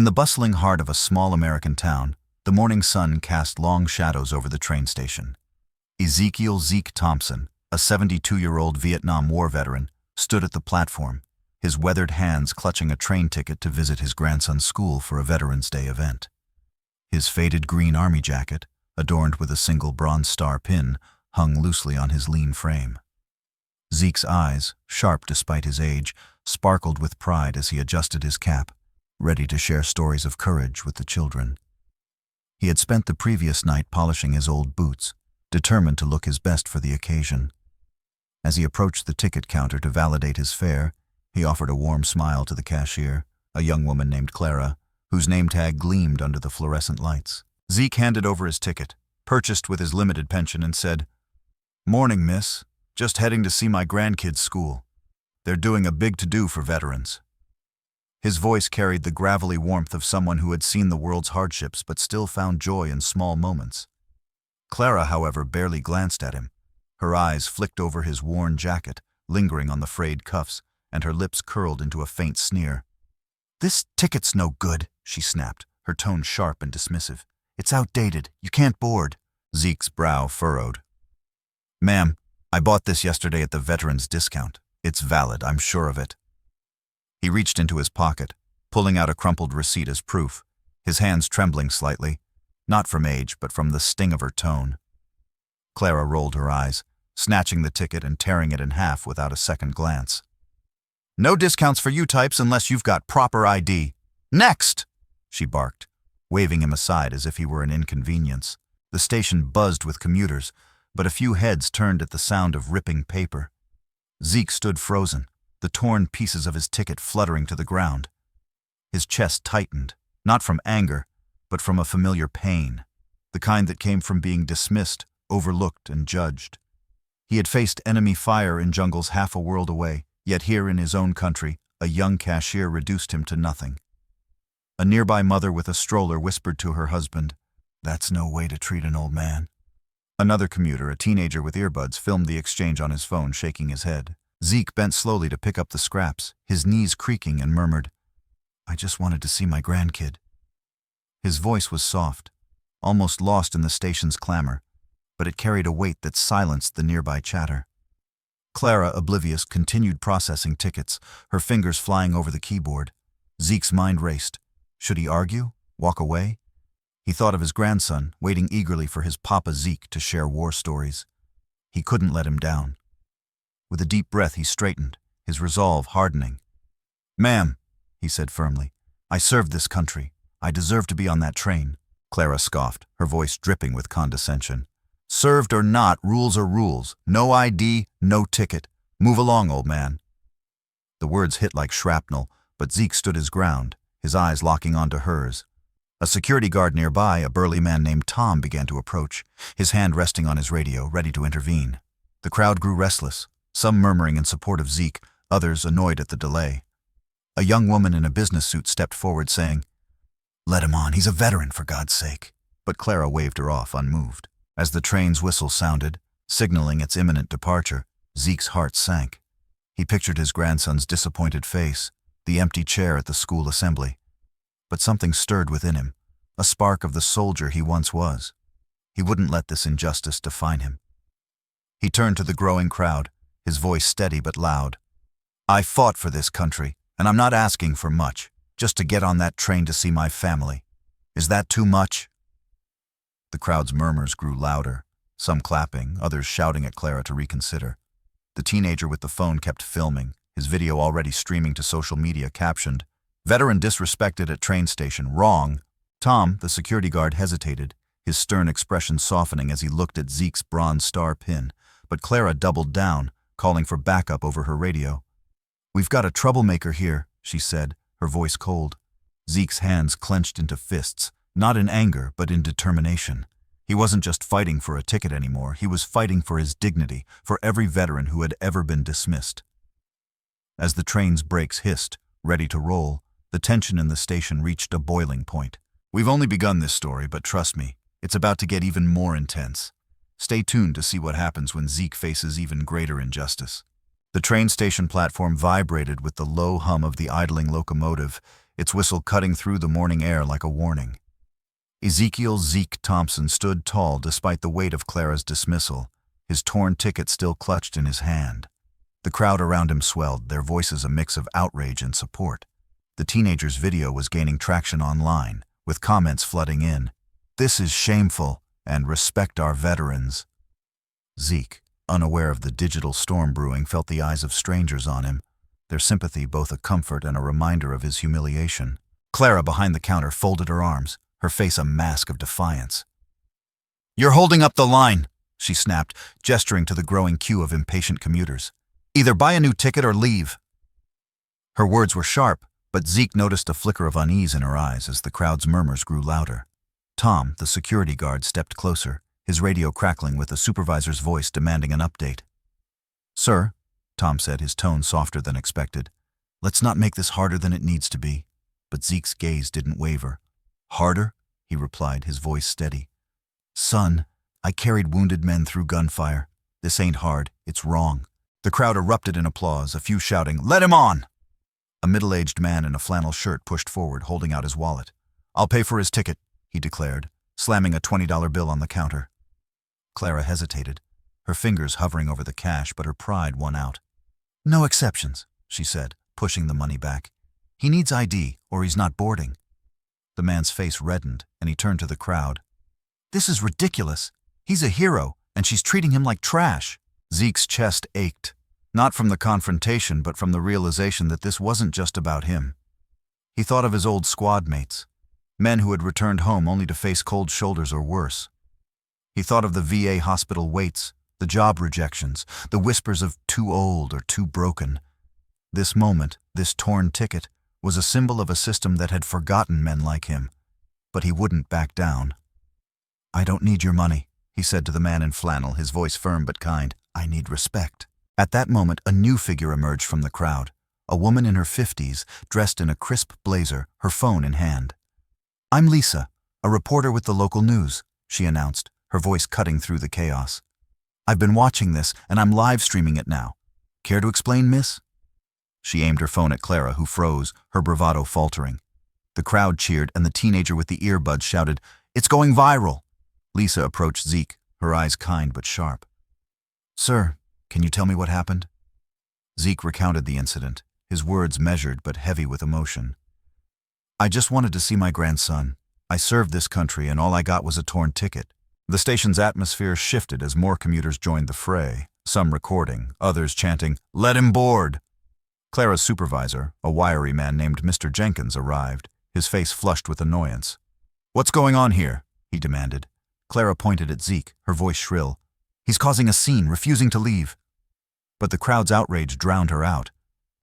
the bustling heart of a small American town, the morning sun cast long shadows over the train station. Ezekiel "Zeke" Thompson, a 72-year-old Vietnam War veteran, stood at the platform, his weathered hands clutching a train ticket to visit his grandson's school for a Veterans Day event. His faded green army jacket, adorned with a single bronze star pin, hung loosely on his lean frame. Zeke's eyes, sharp despite his age, sparkled with pride as he adjusted his cap, ready to share stories of courage with the children. He had spent the previous night polishing his old boots, determined to look his best for the occasion. As he approached the ticket counter to validate his fare, he offered a warm smile to the cashier, a young woman named Clara, whose name tag gleamed under the fluorescent lights. Zeke handed over his ticket, purchased with his limited pension, and said, "Morning, miss. Just heading to see my grandkids' school. They're doing a big to-do for veterans." His voice carried the gravelly warmth of someone who had seen the world's hardships but still found joy in small moments. Clara, however, barely glanced at him. Her eyes flicked over his worn jacket, lingering on the frayed cuffs, and her lips curled into a faint sneer. "This ticket's no good," she snapped, her tone sharp and dismissive. "It's outdated. You can't board." Zeke's brow furrowed. "Ma'am, I bought this yesterday at the veterans' discount. It's valid, I'm sure of it." He reached into his pocket, pulling out a crumpled receipt as proof, his hands trembling slightly, not from age but from the sting of her tone. Clara rolled her eyes, snatching the ticket and tearing it in half without a second glance. "No discounts for you types unless you've got proper ID. Next!" she barked, waving him aside as if he were an inconvenience. The station buzzed with commuters, but a few heads turned at the sound of ripping paper. Zeke stood frozen, the torn pieces of his ticket fluttering to the ground. His chest tightened, not from anger, but from a familiar pain, the kind that came from being dismissed, overlooked, and judged. He had faced enemy fire in jungles half a world away, yet here in his own country, a young cashier reduced him to nothing. A nearby mother with a stroller whispered to her husband, "That's no way to treat an old man." Another commuter, a teenager with earbuds, filmed the exchange on his phone, shaking his head. Zeke bent slowly to pick up the scraps, his knees creaking, and murmured, "I just wanted to see my grandkid." His voice was soft, almost lost in the station's clamor, but it carried a weight that silenced the nearby chatter. Clara, oblivious, continued processing tickets, her fingers flying over the keyboard. Zeke's mind raced. Should he argue? Walk away? He thought of his grandson, waiting eagerly for his Papa Zeke to share war stories. He couldn't let him down. With a deep breath, he straightened, his resolve hardening. "Ma'am," he said firmly, "I served this country. I deserve to be on that train." Clara scoffed, her voice dripping with condescension. "Served or not, rules are rules. No ID, no ticket. Move along, old man." The words hit like shrapnel, but Zeke stood his ground, his eyes locking onto hers. A security guard nearby, a burly man named Tom, began to approach, his hand resting on his radio, ready to intervene. The crowd grew restless, some murmuring in support of Zeke, others annoyed at the delay. A young woman in a business suit stepped forward, saying, "Let him on, he's a veteran, for God's sake." But Clara waved her off, unmoved. As the train's whistle sounded, signaling its imminent departure, Zeke's heart sank. He pictured his grandson's disappointed face, the empty chair at the school assembly. But something stirred within him, a spark of the soldier he once was. He wouldn't let this injustice define him. He turned to the growing crowd, his voice steady but loud. "I fought for this country, and I'm not asking for much, just to get on that train to see my family. Is that too much?" The crowd's murmurs grew louder, some clapping, others shouting at Clara to reconsider. The teenager with the phone kept filming, his video already streaming to social media, captioned, "Veteran disrespected at train station, wrong." Tom, the security guard, hesitated, his stern expression softening as he looked at Zeke's bronze star pin, but Clara doubled down, calling for backup over her radio. "We've got a troublemaker here," she said, her voice cold. Zeke's hands clenched into fists, not in anger but in determination. He wasn't just fighting for a ticket anymore, he was fighting for his dignity, for every veteran who had ever been dismissed. As the train's brakes hissed, ready to roll, the tension in the station reached a boiling point. "We've only begun this story, but trust me, it's about to get even more intense. Stay tuned to see what happens when Zeke faces even greater injustice." The train station platform vibrated with the low hum of the idling locomotive, its whistle cutting through the morning air like a warning. Ezekiel Zeke Thompson stood tall despite the weight of Clara's dismissal, his torn ticket still clutched in his hand. The crowd around him swelled, their voices a mix of outrage and support. The teenager's video was gaining traction online, with comments flooding in. "This is shameful," and "Respect our veterans." Zeke, unaware of the digital storm brewing, felt the eyes of strangers on him, their sympathy both a comfort and a reminder of his humiliation. Clara, behind the counter, folded her arms, her face a mask of defiance. "You're holding up the line," she snapped, gesturing to the growing queue of impatient commuters. "Either buy a new ticket or leave." Her words were sharp, but Zeke noticed a flicker of unease in her eyes as the crowd's murmurs grew louder. Tom, the security guard, stepped closer, his radio crackling with the supervisor's voice demanding an update. "Sir," Tom said, his tone softer than expected, "let's not make this harder than it needs to be." But Zeke's gaze didn't waver. "Harder?" he replied, his voice steady. "Son, I carried wounded men through gunfire. This ain't hard, it's wrong." The crowd erupted in applause, a few shouting, "Let him on!" A middle-aged man in a flannel shirt pushed forward, holding out his wallet. "I'll pay for his ticket," he declared, slamming a $20 bill on the counter. Clara hesitated, her fingers hovering over the cash, but her pride won out. "No exceptions," she said, pushing the money back. "He needs ID, or he's not boarding." The man's face reddened, and he turned to the crowd. "This is ridiculous. He's a hero, and she's treating him like trash." Zeke's chest ached, not from the confrontation, but from the realization that this wasn't just about him. He thought of his old squad mates, men who had returned home only to face cold shoulders or worse. He thought of the VA hospital waits, the job rejections, the whispers of too old or too broken. This moment, this torn ticket, was a symbol of a system that had forgotten men like him. But he wouldn't back down. "I don't need your money," he said to the man in flannel, his voice firm but kind. "I need respect." At that moment, a new figure emerged from the crowd, a woman in her 50s, dressed in a crisp blazer, her phone in hand. "I'm Lisa, a reporter with the local news," she announced, her voice cutting through the chaos. "I've been watching this, and I'm live streaming it now. Care to explain, miss?" She aimed her phone at Clara, who froze, her bravado faltering. The crowd cheered, and the teenager with the earbuds shouted, "It's going viral!" Lisa approached Zeke, her eyes kind but sharp. "Sir, can you tell me what happened?" Zeke recounted the incident, his words measured but heavy with emotion. "I just wanted to see my grandson. I served this country, and all I got was a torn ticket." The station's atmosphere shifted as more commuters joined the fray, some recording, others chanting, "Let him board!" Clara's supervisor, a wiry man named Mr. Jenkins, arrived, his face flushed with annoyance. "What's going on here?" he demanded. Clara pointed at Zeke, her voice shrill. "He's causing a scene, refusing to leave." But the crowd's outrage drowned her out.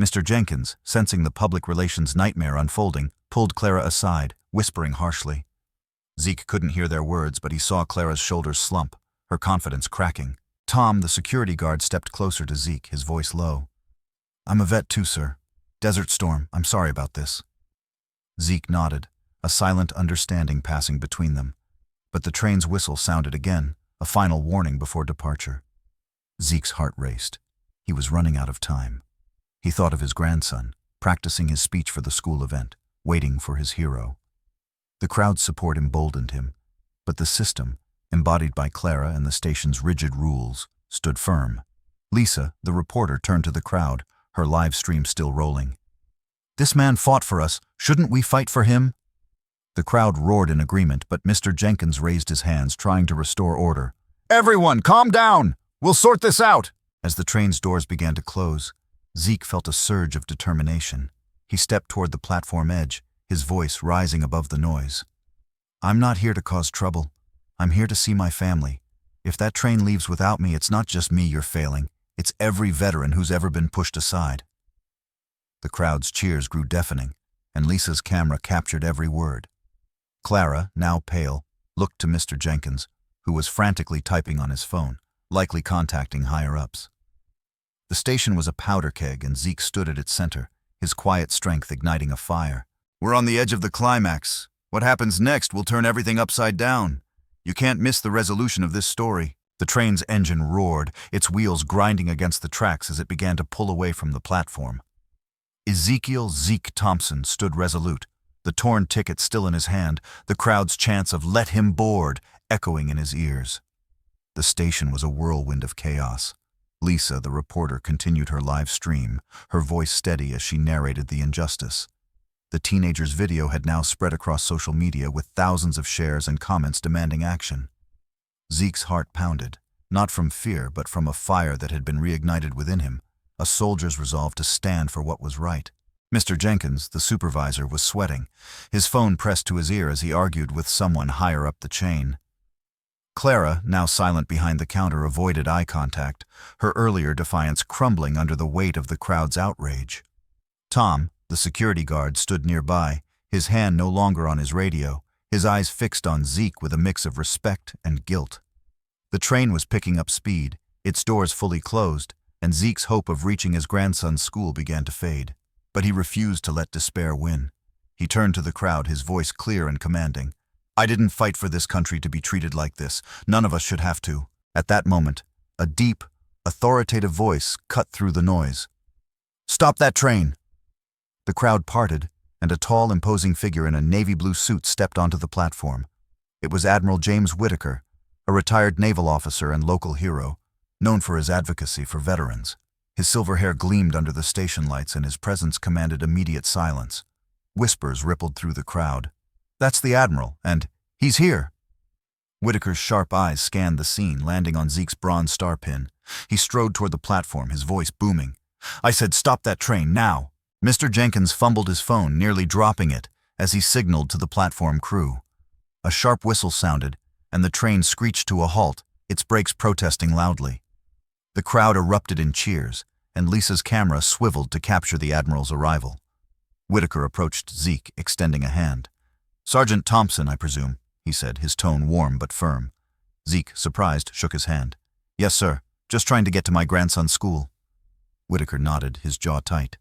Mr. Jenkins, sensing the public relations nightmare unfolding, pulled Clara aside, whispering harshly. Zeke couldn't hear their words, but he saw Clara's shoulders slump, her confidence cracking. Tom, the security guard, stepped closer to Zeke, his voice low. "I'm a vet too, sir. Desert Storm, I'm sorry about this." Zeke nodded, a silent understanding passing between them. But the train's whistle sounded again, a final warning before departure. Zeke's heart raced. He was running out of time. He thought of his grandson, practicing his speech for the school event, waiting for his hero. The crowd's support emboldened him, but the system, embodied by Clara and the station's rigid rules, stood firm. Lisa, the reporter, turned to the crowd, her live stream still rolling. "This man fought for us. Shouldn't we fight for him?" The crowd roared in agreement, but Mr. Jenkins raised his hands, trying to restore order. "Everyone, calm down! We'll sort this out!" As the train's doors began to close, Zeke felt a surge of determination. He stepped toward the platform edge, his voice rising above the noise. "I'm not here to cause trouble. I'm here to see my family. If that train leaves without me, it's not just me you're failing. It's every veteran who's ever been pushed aside." The crowd's cheers grew deafening, and Lisa's camera captured every word. Clara, now pale, looked to Mr. Jenkins, who was frantically typing on his phone, likely contacting higher-ups. The station was a powder keg, and Zeke stood at its center, his quiet strength igniting a fire. "We're on the edge of the climax. What happens next will turn everything upside down. You can't miss the resolution of this story." The train's engine roared, its wheels grinding against the tracks as it began to pull away from the platform. Ezekiel Zeke Thompson stood resolute, the torn ticket still in his hand, the crowd's chants of "Let him board" echoing in his ears. The station was a whirlwind of chaos. Lisa, the reporter, continued her live stream, her voice steady as she narrated the injustice. The teenager's video had now spread across social media with thousands of shares and comments demanding action. Zeke's heart pounded, not from fear but from a fire that had been reignited within him, a soldier's resolve to stand for what was right. Mr. Jenkins, the supervisor, was sweating, his phone pressed to his ear as he argued with someone higher up the chain. Clara, now silent behind the counter, avoided eye contact, her earlier defiance crumbling under the weight of the crowd's outrage. Tom, the security guard, stood nearby, his hand no longer on his radio, his eyes fixed on Zeke with a mix of respect and guilt. The train was picking up speed, its doors fully closed, and Zeke's hope of reaching his grandson's school began to fade. But he refused to let despair win. He turned to the crowd, his voice clear and commanding. "I didn't fight for this country to be treated like this. None of us should have to." At that moment, a deep, authoritative voice cut through the noise. "Stop that train!" The crowd parted, and a tall, imposing figure in a navy blue suit stepped onto the platform. It was Admiral James Whitaker, a retired naval officer and local hero, known for his advocacy for veterans. His silver hair gleamed under the station lights, and his presence commanded immediate silence. Whispers rippled through the crowd. "That's the Admiral, and he's here!" Whitaker's sharp eyes scanned the scene, landing on Zeke's bronze star pin. He strode toward the platform, his voice booming. "I said stop that train, now!" Mr. Jenkins fumbled his phone, nearly dropping it, as he signaled to the platform crew. A sharp whistle sounded, and the train screeched to a halt, its brakes protesting loudly. The crowd erupted in cheers, and Lisa's camera swiveled to capture the Admiral's arrival. Whitaker approached Zeke, extending a hand. "Sergeant Thompson, I presume," he said, his tone warm but firm. Zeke, surprised, shook his hand. "Yes, sir. Just trying to get to my grandson's school." Whitaker nodded, his jaw tight.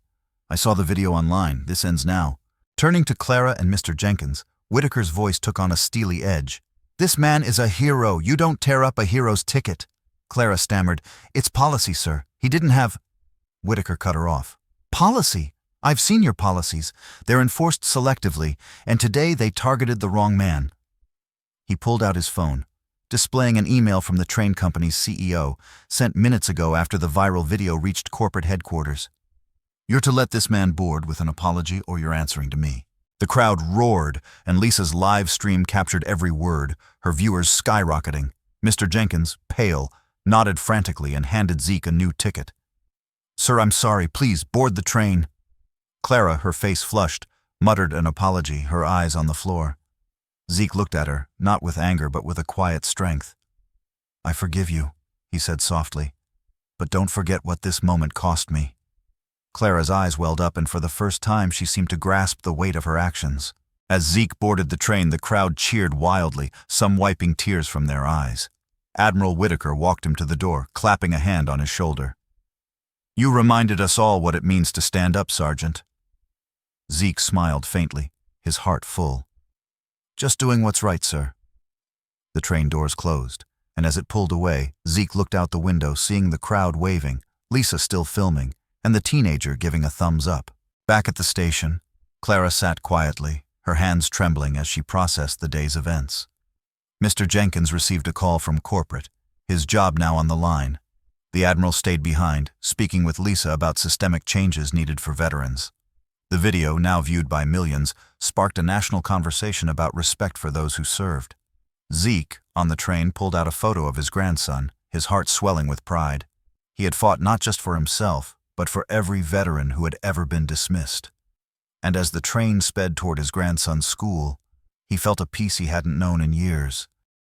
"I saw the video online. This ends now." Turning to Clara and Mr. Jenkins, Whitaker's voice took on a steely edge. "This man is a hero. You don't tear up a hero's ticket." Clara stammered. "It's policy, sir. He didn't have—" Whitaker cut her off. "Policy? I've seen your policies. They're enforced selectively, and today they targeted the wrong man." He pulled out his phone, displaying an email from the train company's CEO, sent minutes ago after the viral video reached corporate headquarters. "You're to let this man board with an apology, or you're answering to me." The crowd roared, and Lisa's live stream captured every word, her viewers skyrocketing. Mr. Jenkins, pale, nodded frantically and handed Zeke a new ticket. "Sir, I'm sorry. Please, board the train." Clara, her face flushed, muttered an apology, her eyes on the floor. Zeke looked at her, not with anger but with a quiet strength. "I forgive you," he said softly, "but don't forget what this moment cost me." Clara's eyes welled up, and for the first time she seemed to grasp the weight of her actions. As Zeke boarded the train, the crowd cheered wildly, some wiping tears from their eyes. Admiral Whitaker walked him to the door, clapping a hand on his shoulder. "You reminded us all what it means to stand up, Sergeant." Zeke smiled faintly, his heart full. "Just doing what's right, sir." The train doors closed, and as it pulled away, Zeke looked out the window, seeing the crowd waving, Lisa still filming, and the teenager giving a thumbs up. Back at the station, Clara sat quietly, her hands trembling as she processed the day's events. Mr. Jenkins received a call from corporate, his job now on the line. The Admiral stayed behind, speaking with Lisa about systemic changes needed for veterans. The video, now viewed by millions, sparked a national conversation about respect for those who served. Zeke, on the train, pulled out a photo of his grandson, his heart swelling with pride. He had fought not just for himself, but for every veteran who had ever been dismissed. And as the train sped toward his grandson's school, he felt a peace he hadn't known in years.